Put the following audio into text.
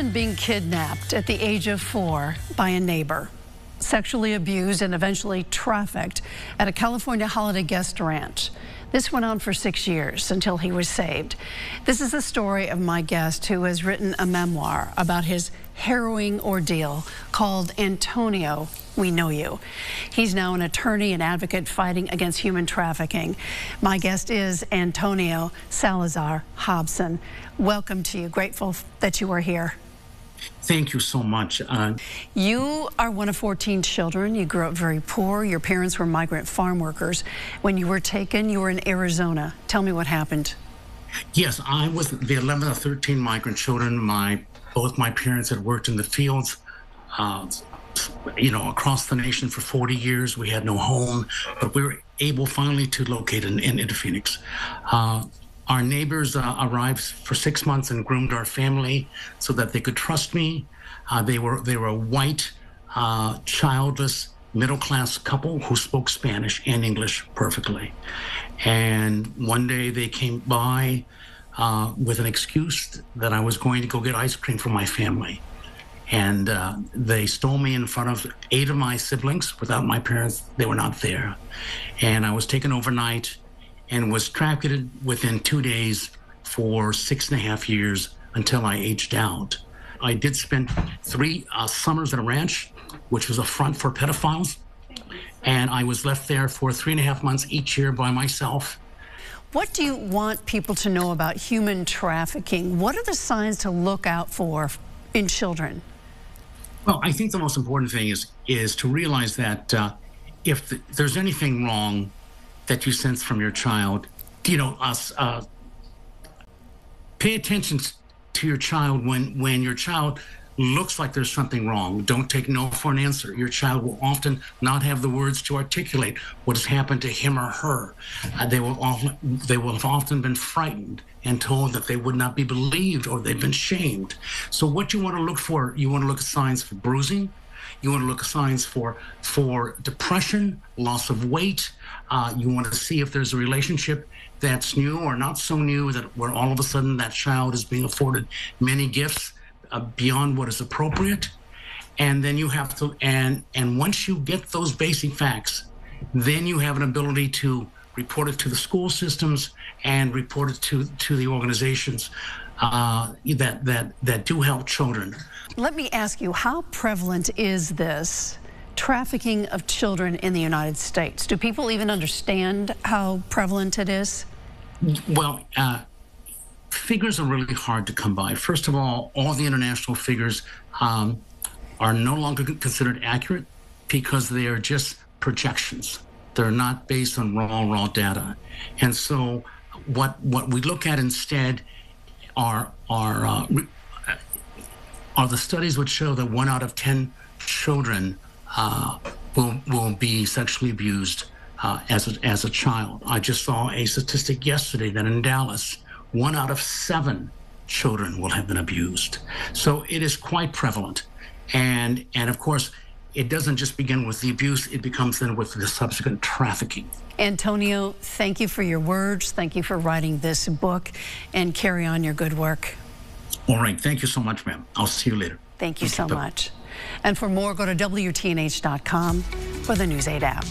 Imagine being kidnapped at the age of 4 by a neighbor, sexually abused and eventually trafficked at a California holiday guest ranch. This went on for 6 years until he was saved. This is the story of my guest who has written a memoir about his harrowing ordeal called Antonio, We Know You. He's now an attorney and advocate fighting against human trafficking. My guest is Antonio Salazar Hobson. Welcome to you. Grateful that you are here. Thank you so much. You are one of 14 children. You grew up very poor. Your parents were migrant farm workers. When you were taken, you were in Arizona. Tell me what happened. Yes, I was the 11th of 13 migrant children. Both my parents had worked in the fields, across the nation for 40 years. We had no home, but we were able finally to locate into Phoenix. Our neighbors arrived for 6 months and groomed our family so that they could trust me. They were a white, childless, middle-class couple who spoke Spanish and English perfectly. And one day they came by with an excuse that I was going to go get ice cream for my family. And they stole me in front of 8 of my siblings. Without my parents, they were not there. And I was taken overnight and was trafficked within 2 days for 6.5 years until I aged out. I did spend 3 summers at a ranch, which was a front for pedophiles. And I was left there for 3.5 months each year by myself. What do you want people to know about human trafficking? What are the signs to look out for in children? Well, I think the most important thing is to realize that if there's anything wrong that you sense from your child, pay attention to your child when your child looks like there's something wrong. Don't take no for an answer. Your child will often not have the words to articulate what has happened to him or her. They will have often been frightened and told that they would not be believed or they've been shamed. So what you want to look for, you want to look at signs for bruising. You want to look at signs for depression, loss of weight. You want to see if there's a relationship that's new or not so new, that where all of a sudden that child is being afforded many gifts beyond what is appropriate. And then you have to, and once you get those basic facts, then you have an ability to report it to the school systems and report it to the organizations that do help children. Let me ask you, how prevalent is this trafficking of children in the United States? Do people even understand how prevalent it is? Well, figures are really hard to come by. First of all the international figures are no longer considered accurate because they are just projections. They're not based on raw data. And so what we look at instead are the studies which show that 1 out of 10 children will be sexually abused as a child. I just saw a statistic yesterday that in Dallas, 1 out of 7 children will have been abused. So it is quite prevalent. And of course, it doesn't just begin with the abuse, it becomes then with the subsequent trafficking. Antonio, thank you for your words. Thank you for writing this book, and carry on your good work. All right. Thank you so much, ma'am. I'll see you later. Thank you so much. And for more, go to WTNH.com or the News 8 app.